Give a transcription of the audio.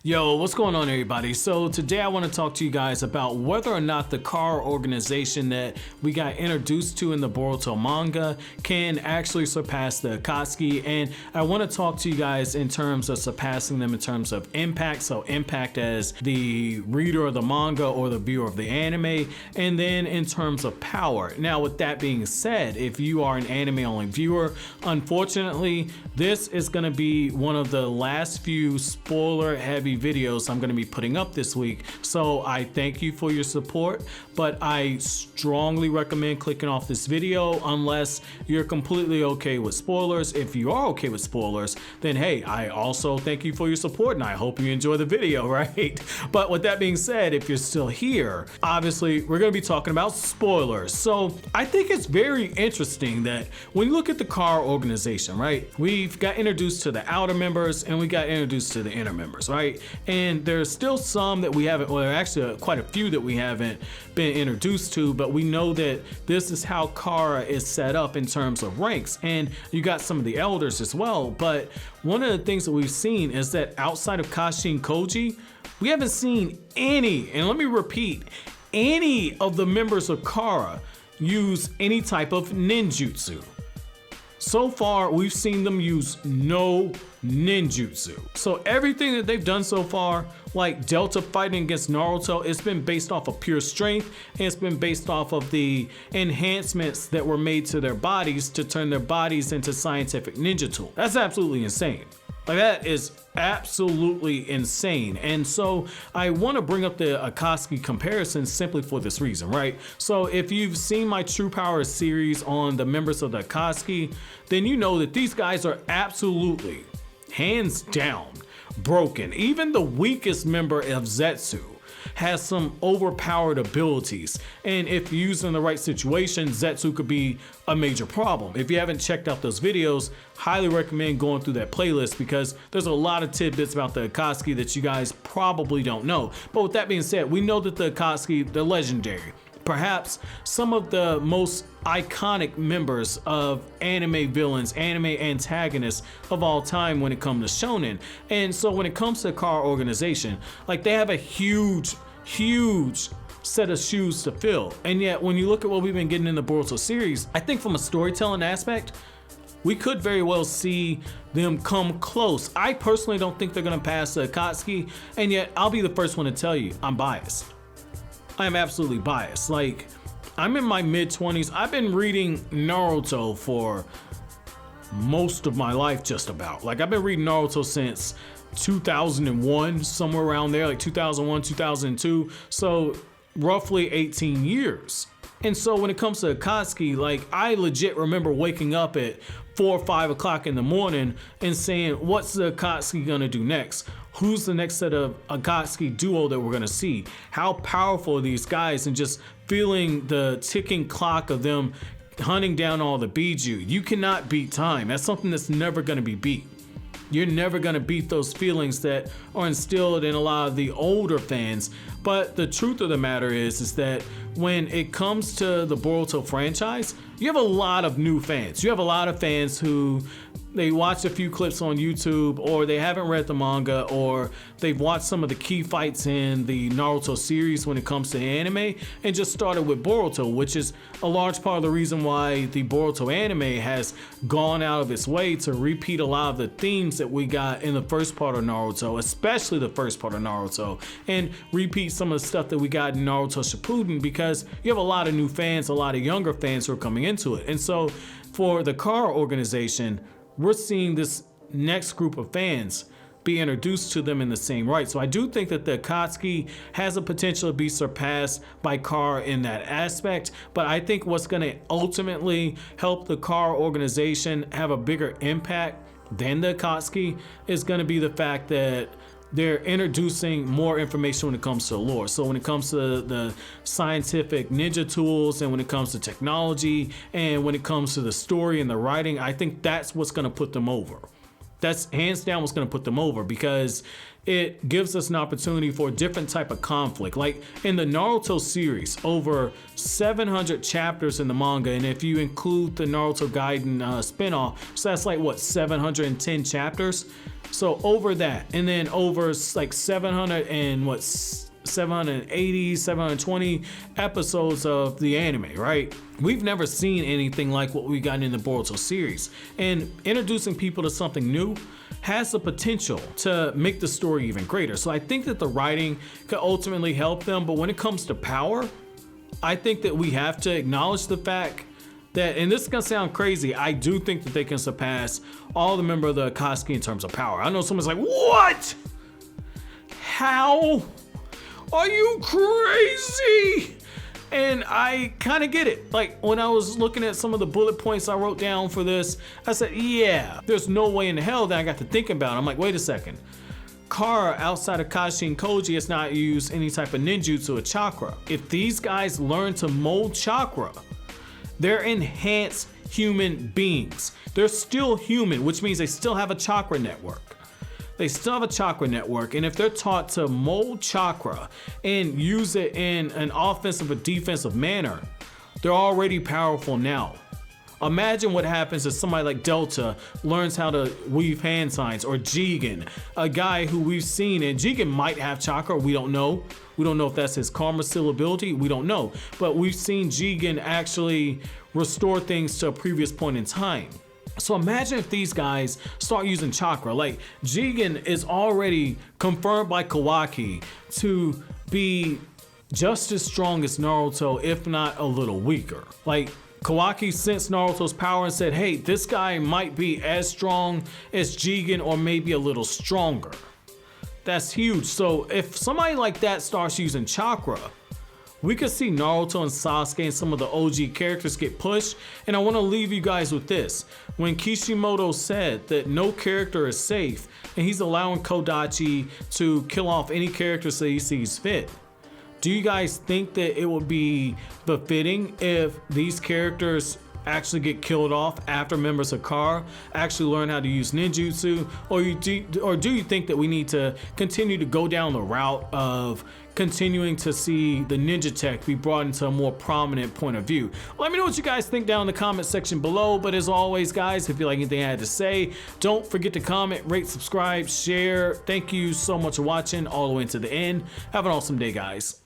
Yo, what's going on everybody? So today I want to talk to you guys about whether or not the car organization that we got introduced to in the Boruto manga can actually surpass the Akatsuki, and I want to talk to you guys in terms of surpassing them in terms of impact, so impact as the reader of the manga or the viewer of the anime, and then in terms of power. Now with that being said, if you are an anime only viewer, unfortunately this is going to be one of the last few spoiler heavy videos I'm going to be putting up this week, so I thank you for your support, but I strongly recommend clicking off this video unless you're completely okay with spoilers. If you are okay with spoilers, then hey, I also thank you for your support and I hope you enjoy the video, right? But with that being said, if you're still here, obviously we're going to be talking about spoilers. So I think it's very interesting that when you look at the car organization, right, we've got introduced to the outer members and we got introduced to the inner members, right? And there's still some that we haven't, well, actually quite a few that we haven't been introduced to, but we know that this is how Kara is set up in terms of ranks, and you got some of the elders as well. But one of the things that we've seen is that outside of Kashi and Koji, we haven't seen any, and let me repeat, any of the members of Kara use any type of ninjutsu. So far, we've seen them use no ninjutsu. So everything that they've done so far, like Delta fighting against Naruto, it's been based off of pure strength, and it's been based off of the enhancements that were made to their bodies to turn their bodies into scientific ninja tools. That's absolutely insane. Like, that is absolutely insane. And so I want to bring up the Akatsuki comparison simply for this reason, right? So if you've seen my True Power series on the members of the Akatsuki, then you know that these guys are absolutely, hands down, broken. Even the weakest member of Zetsu has some overpowered abilities, and if used in the right situation, Zetsu could be a major problem. If you haven't checked out those videos, highly recommend going through that playlist because there's a lot of tidbits about the Akatsuki that you guys probably don't know. But with that being said, we know that the Akatsuki, they're legendary. Perhaps some of the most iconic members of anime villains, anime antagonists of all time when it comes to shonen. And so when it comes to car organization, like, they have a huge set of shoes to fill. And yet when you look at what we've been getting in the Boruto series, I think from a storytelling aspect, we could very well see them come close. I personally don't think they're gonna pass the Akatsuki, and yet I'll be the first one to tell you I'm biased. I am absolutely biased. Like, I'm in my mid-20s. I've been reading Naruto for most of my life, just about. Like, I've been reading Naruto since 2001, somewhere around there, like 2001, 2002. So roughly 18 years. And so when it comes to Akatsuki, like, I legit remember waking up at 4 or 5 o'clock in the morning and saying, what's the Akatsuki gonna do next? Who's the next set of Akatsuki duo that we're gonna see? How powerful are these guys? And just feeling the ticking clock of them hunting down all the Biju. You cannot beat time. That's something that's never gonna be beat. You're never gonna beat those feelings that are instilled in a lot of the older fans. But the truth of the matter is that when it comes to the Boruto franchise, you have a lot of new fans. You have a lot of fans who they watched a few clips on YouTube, or they haven't read the manga, or they've watched some of the key fights in the Naruto series when it comes to anime and just started with Boruto, which is a large part of the reason why the Boruto anime has gone out of its way to repeat a lot of the themes that we got in the first part of Naruto, especially the first part of Naruto, and repeat some of the stuff that we got in Naruto Shippuden, because you have a lot of new fans, a lot of younger fans who are coming into it. And so for the car organization, we're seeing this next group of fans be introduced to them in the same right. So I do think that the Akatsuki has a potential to be surpassed by Car in that aspect, but I think what's going to ultimately help the Car organization have a bigger impact than the Akatsuki is going to be the fact that they're introducing more information when it comes to lore. So when it comes to the scientific ninja tools, and when it comes to technology, and when it comes to the story and the writing, I think that's what's gonna put them over. That's hands down what's going to put them over, because it gives us an opportunity for a different type of conflict. Like in the Naruto series, over 700 chapters in the manga, and if you include the Naruto Gaiden spinoff, so that's like what, 710 chapters. So over that, and then over like 700 and what, 780, 720 episodes of the anime, right? We've never seen anything like what we got in the Boruto series. And introducing people to something new has the potential to make the story even greater. So I think that the writing could ultimately help them, but when it comes to power, I think that we have to acknowledge the fact that, and this is gonna sound crazy, I do think that they can surpass all the members of the Akatsuki in terms of power. I know someone's like, what? How? Are you crazy? And I kind of get it. Like when I was looking at some of the bullet points I wrote down for this, I said, yeah, there's no way in hell that I got to thinking about it. I'm like, wait a second. Kara outside of Kashi and Koji has not used any type of ninjutsu or chakra. If these guys learn to mold chakra, they're enhanced human beings. They're still human, which means they still have a chakra network. They still have a chakra network, and if they're taught to mold chakra and use it in an offensive or defensive manner, they're already powerful now. Imagine what happens if somebody like Delta learns how to weave hand signs, or Jigen, a guy who we've seen, and Jigen might have chakra, we don't know. We don't know if that's his karma still ability, we don't know. But we've seen Jigen actually restore things to a previous point in time. So imagine if these guys start using chakra. Like Jigen is already confirmed by Kawaki to be just as strong as Naruto, if not a little weaker. Like Kawaki sensed Naruto's power and said, hey, this guy might be as strong as Jigen or maybe a little stronger. That's huge. So if somebody like that starts using chakra, we could see Naruto and Sasuke and some of the OG characters get pushed. And I want to leave you guys with this. When Kishimoto said that no character is safe, and he's allowing Kodachi to kill off any characters that he sees fit, do you guys think that it would be befitting if these characters actually get killed off after members of Kara actually learn how to use ninjutsu? Or do you think that we need to continue to go down the route of continuing to see the ninja tech be brought into a more prominent point of view? Let me know what you guys think down in the comment section below. But as always, guys, if you like anything I had to say, don't forget to comment, rate, subscribe, share. Thank you so much for watching all the way to the end. Have an awesome day, guys.